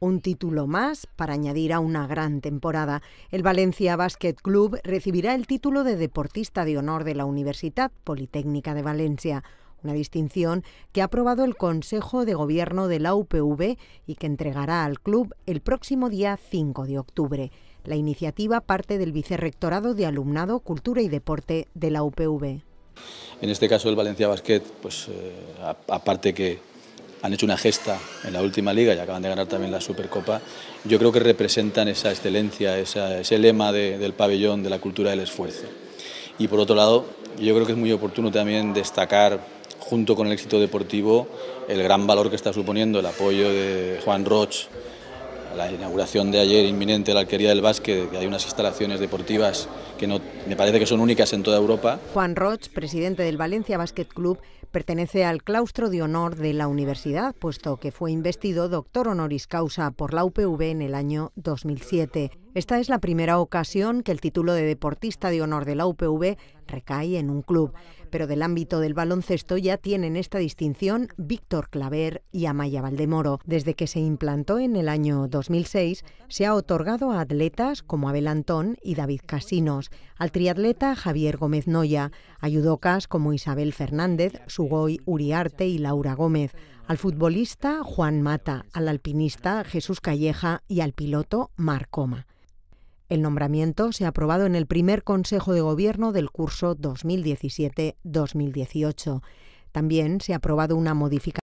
Un título más para añadir a una gran temporada. El Valencia Basket Club recibirá el título de Deportista de Honor de la Universitat Politécnica de Valencia, una distinción que ha aprobado el Consejo de Gobierno de la UPV y que entregará al club el próximo día 5 de octubre. La iniciativa parte del Vicerrectorado de Alumnado, Cultura y Deporte de la UPV. En este caso el Valencia Basket, aparte que han hecho una gesta en la última liga y acaban de ganar también la Supercopa, yo creo que representan esa excelencia, ese lema del pabellón de la cultura del esfuerzo. Y por otro lado, yo creo que es muy oportuno también destacar, junto con el éxito deportivo, el gran valor que está suponiendo el apoyo de Juan Roig, la inauguración de ayer inminente de la Alquería del Básquet, que hay unas instalaciones deportivas que me parece que son únicas en toda Europa. Juan Roig, presidente del Valencia Basket Club, pertenece al claustro de honor de la universidad, puesto que fue investido doctor honoris causa por la UPV en el año 2007. Esta es la primera ocasión que el título de deportista de honor de la UPV recae en un club, pero del ámbito del baloncesto ya tienen esta distinción Víctor Claver y Amaya Valdemoro. Desde que se implantó en el año 2006, se ha otorgado a atletas como Abel Antón y David Casinos, al triatleta Javier Gómez Noya, a judocas como Isabel Fernández, Sugoi Uriarte y Laura Gómez, al futbolista Juan Mata, al alpinista Jesús Calleja y al piloto Marc Coma. El nombramiento se ha aprobado en el primer Consejo de Gobierno del curso 2017-2018. También se ha aprobado una modificación